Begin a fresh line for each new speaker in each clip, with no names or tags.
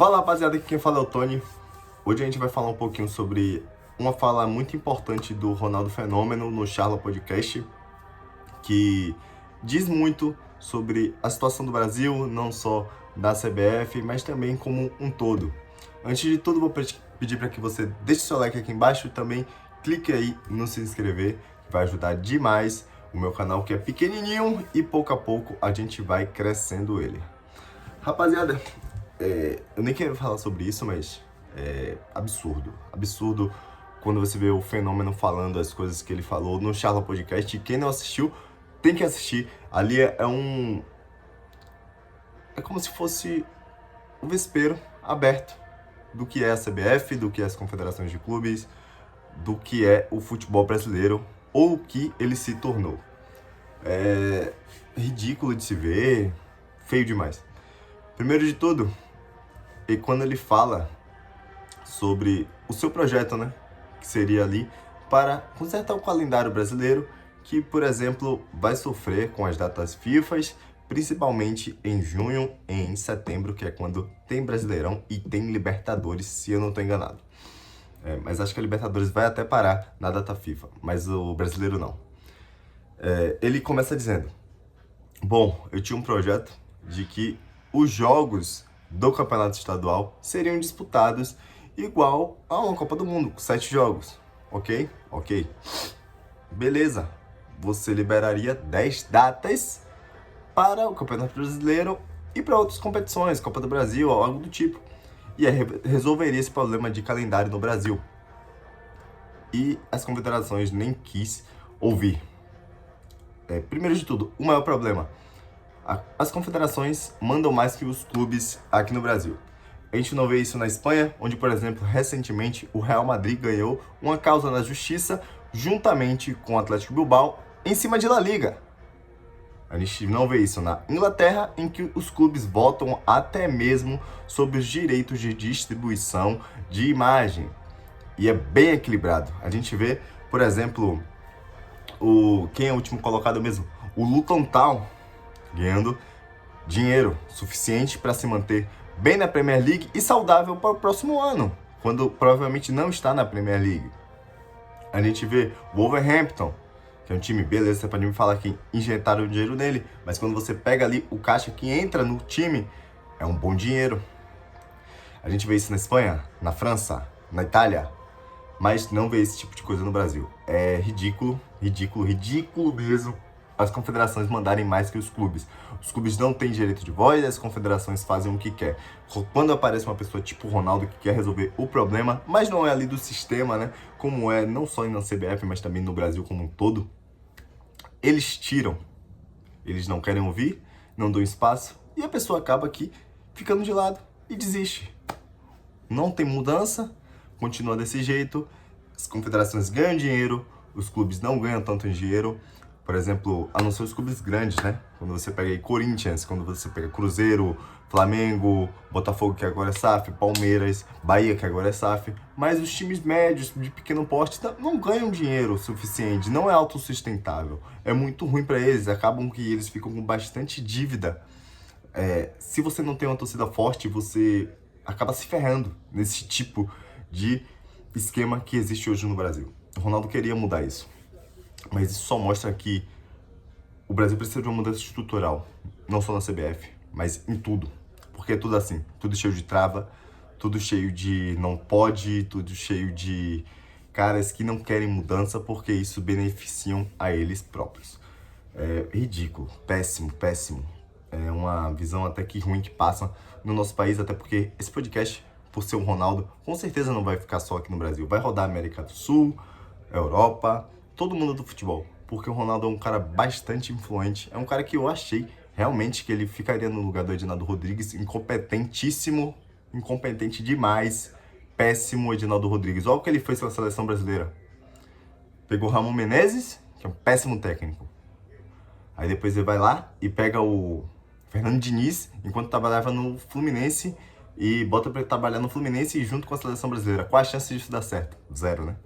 Fala rapaziada, aqui quem fala é o Tony. Hoje a gente vai falar um pouquinho sobre uma fala muito importante do Ronaldo Fenômeno no Charla Podcast, que diz muito sobre a situação do Brasil, não só da CBF, mas também como um todo. Antes de tudo, vou pedir para que você deixe seu like aqui embaixo e também clique aí no se inscrever, que vai ajudar demais o meu canal, que é pequenininho, e pouco a pouco a gente vai crescendo ele. Rapaziada, eu nem quero falar sobre isso, mas é absurdo. Absurdo quando você vê o Fenômeno falando as coisas que ele falou no Charla Podcast. E quem não assistiu, tem que assistir. Ali é como se fosse um vespeiro aberto do que é a CBF, do que é as confederações de clubes, do que é o futebol brasileiro, ou o que ele se tornou. É ridículo de se ver, feio demais. Primeiro de tudo, e quando ele fala sobre o seu projeto, né, que seria ali para consertar o calendário brasileiro, que, por exemplo, vai sofrer com as datas FIFA, principalmente em junho e em setembro, que é quando tem Brasileirão e tem Libertadores, se eu não estou enganado. Mas acho que a Libertadores vai até parar na data FIFA, mas o brasileiro não. Ele começa dizendo: bom, eu tinha um projeto de que os jogos do campeonato estadual seriam disputados igual a uma Copa do Mundo, com 7 jogos. Ok? Ok. Beleza. Você liberaria 10 datas para o Campeonato Brasileiro e para outras competições, Copa do Brasil ou algo do tipo. E aí resolveria esse problema de calendário no Brasil. E as confederações nem quis ouvir. Primeiro de tudo, o maior problema: as confederações mandam mais que os clubes aqui no Brasil. A gente não vê isso na Espanha, onde, por exemplo, recentemente o Real Madrid ganhou uma causa na justiça juntamente com o Atlético Bilbao em cima de La Liga. A gente não vê isso na Inglaterra, em que os clubes votam até mesmo sobre os direitos de distribuição de imagem. E é bem equilibrado. A gente vê, por exemplo, quem é o último colocado mesmo? O Luton Town ganhando dinheiro suficiente para se manter bem na Premier League e saudável para o próximo ano, quando provavelmente não está na Premier League. A gente vê o Wolverhampton, que é um time, beleza, você pode me falar que injetaram dinheiro nele, mas quando você pega ali o caixa que entra no time, é um bom dinheiro. A gente vê isso na Espanha, na França, na Itália, mas não vê esse tipo de coisa no Brasil. É ridículo, ridículo, ridículo mesmo as confederações mandarem mais que os clubes. Os clubes não têm direito de voz, as confederações fazem o que quer. Quando aparece uma pessoa tipo Ronaldo que quer resolver o problema, mas não é ali do sistema, né? Como é não só na CBF, mas também no Brasil como um todo, eles tiram. Eles não querem ouvir, não dão espaço, e a pessoa acaba aqui ficando de lado e desiste. Não tem mudança, continua desse jeito, as confederações ganham dinheiro, os clubes não ganham tanto dinheiro. Por exemplo, a não ser os clubes grandes, né? Quando você pega aí Corinthians, quando você pega Cruzeiro, Flamengo, Botafogo, que agora é SAF, Palmeiras, Bahia, que agora é SAF. Mas os times médios, de pequeno porte, não ganham dinheiro suficiente, não é autossustentável. É muito ruim para eles, acabam que eles ficam com bastante dívida. Se você não tem uma torcida forte, você acaba se ferrando nesse tipo de esquema que existe hoje no Brasil. O Ronaldo queria mudar isso. Mas isso só mostra que o Brasil precisa de uma mudança estrutural, não só na CBF, mas em tudo. Porque é tudo assim, tudo cheio de trava, tudo cheio de não pode, tudo cheio de caras que não querem mudança porque isso beneficiam a eles próprios. É ridículo, péssimo, péssimo. É uma visão até que ruim que passa no nosso país, até porque esse podcast, por ser o Ronaldo, com certeza não vai ficar só aqui no Brasil. Vai rodar a América do Sul, Europa, todo mundo do futebol, porque o Ronaldo é um cara bastante influente, é um cara que eu achei realmente que ele ficaria no lugar do Edinaldo Rodrigues, incompetentíssimo, incompetente demais, péssimo Edinaldo Rodrigues. Olha o que ele fez pela seleção brasileira. Pegou o Ramon Menezes, que é um péssimo técnico. Aí depois ele vai lá e pega o Fernando Diniz, enquanto trabalhava no Fluminense, e bota pra ele trabalhar no Fluminense e junto com a seleção brasileira. Qual a chance disso dar certo? Zero, né?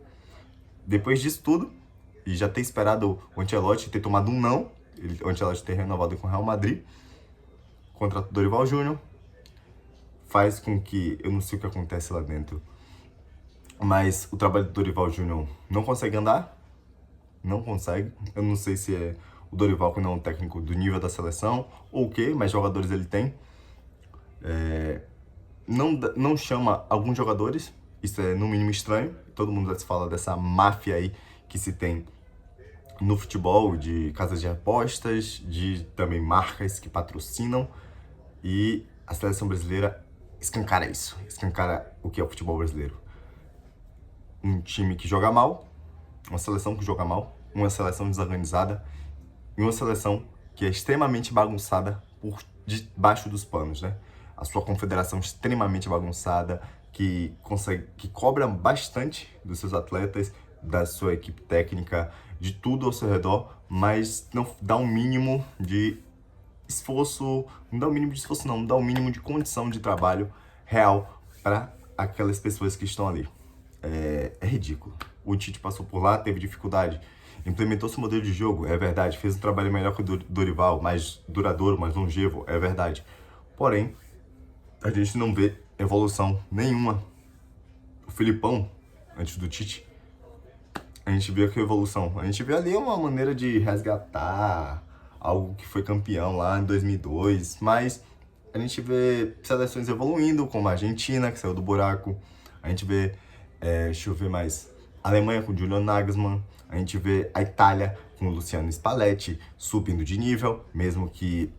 Depois disso tudo, e já ter esperado o Ancelotti ter tomado um não, o Ancelotti ter renovado com o Real Madrid, contrato do Dorival Júnior, faz com que, eu não sei o que acontece lá dentro, mas o trabalho do Dorival Júnior não consegue andar, não consegue. Eu não sei se é o Dorival que não é um técnico do nível da seleção ou o quê, mas jogadores ele tem. Não chama alguns jogadores, isso é no mínimo estranho. Todo mundo já se fala dessa máfia aí que se tem no futebol, de casas de apostas, de também marcas que patrocinam, e a seleção brasileira escancara isso, escancara o que é o futebol brasileiro. Um time que joga mal, uma seleção que joga mal, uma seleção desorganizada e uma seleção que é extremamente bagunçada por debaixo dos panos, né? A sua confederação extremamente bagunçada, que cobra bastante dos seus atletas, da sua equipe técnica, de tudo ao seu redor, mas não dá um mínimo de esforço, não dá um mínimo de esforço não, dá um mínimo de condição de trabalho real para aquelas pessoas que estão ali. É ridículo. O Tite passou por lá, teve dificuldade, implementou seu modelo de jogo, é verdade, fez um trabalho melhor que o Dorival, mais duradouro, mais longevo, é verdade. Porém, a gente não vê evolução nenhuma. O Filipão, antes do Tite, a gente vê que evolução. A gente vê ali uma maneira de resgatar algo que foi campeão lá em 2002, mas a gente vê seleções evoluindo, como a Argentina, que saiu do buraco. A gente vê, deixa eu ver mais, a Alemanha com Julian Nagelsmann. A gente vê a Itália com o Luciano Spalletti subindo de nível, mesmo que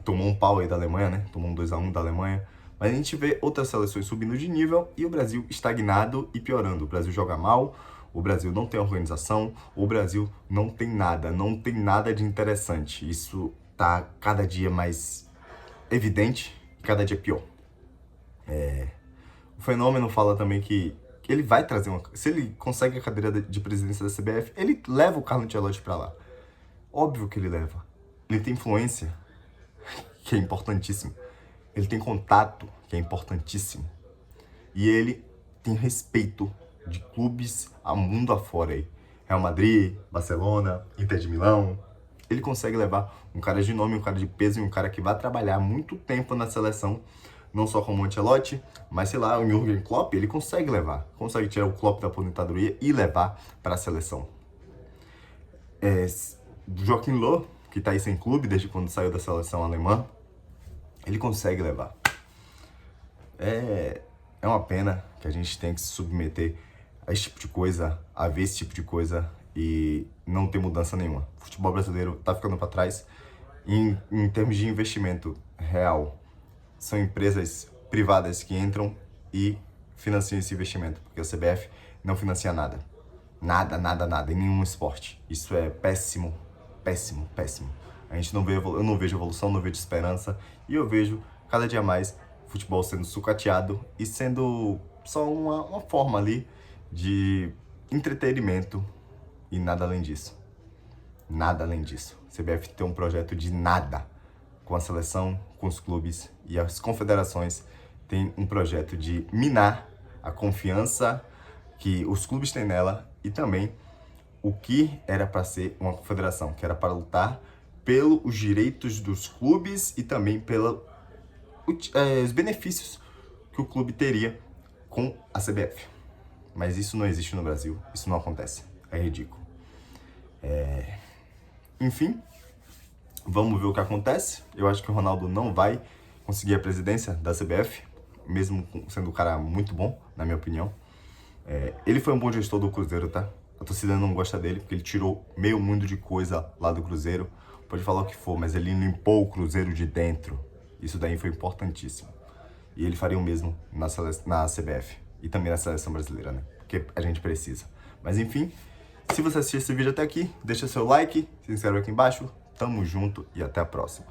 tomou um pau aí da Alemanha, né? Tomou um 2-1 da Alemanha. Mas a gente vê outras seleções subindo de nível e o Brasil estagnado e piorando. O Brasil joga mal, o Brasil não tem organização, o Brasil não tem nada de interessante. Isso tá cada dia mais evidente e cada dia pior. O Fenômeno fala também que ele vai trazer uma... Se ele consegue a cadeira de presidência da CBF, ele leva o Carlo Ancelotti pra lá. Óbvio que ele leva. Ele tem influência, que é importantíssimo. Ele tem contato, que é importantíssimo. E ele tem respeito de clubes a mundo afora aí. Real Madrid, Barcelona, Inter de Milão. Ele consegue levar um cara de nome, um cara de peso e um cara que vai trabalhar muito tempo na seleção, não só como o Ancelotti, mas sei lá, o Jürgen Klopp, ele consegue levar. Consegue tirar o Klopp da aposentadoria e levar para a seleção. Joachim Löw, que tá aí sem clube desde quando saiu da seleção alemã, ele consegue levar. É uma pena que a gente tem que se submeter a esse tipo de coisa, a ver esse tipo de coisa e não ter mudança nenhuma. O futebol brasileiro tá ficando para trás em termos de investimento real. São empresas privadas que entram e financiam esse investimento, porque a CBF não financia nada. Nada, em nenhum esporte. Isso é péssimo. A gente não vê, eu não vejo evolução, não vejo esperança, e eu vejo cada dia mais o futebol sendo sucateado e sendo só uma forma ali de entretenimento e nada além disso. Nada além disso. A CBF tem um projeto de nada com a seleção, com os clubes, e as confederações têm um projeto de minar a confiança que os clubes têm nela e também o que era para ser uma confederação, que era para lutar pelos direitos dos clubes e também pelos benefícios que o clube teria com a CBF. Mas isso não existe no Brasil, isso não acontece, é ridículo. Enfim, vamos ver o que acontece. Eu acho que o Ronaldo não vai conseguir a presidência da CBF, mesmo sendo um cara muito bom, na minha opinião. Ele foi um bom gestor do Cruzeiro, tá? A torcida não gosta dele, porque ele tirou meio mundo de coisa lá do Cruzeiro. Pode falar o que for, mas ele limpou o Cruzeiro de dentro. Isso daí foi importantíssimo. E ele faria o mesmo na CBF. E também na seleção brasileira, né? Porque a gente precisa. Mas enfim, se você assistiu esse vídeo até aqui, deixa seu like, se inscreve aqui embaixo. Tamo junto e até a próxima.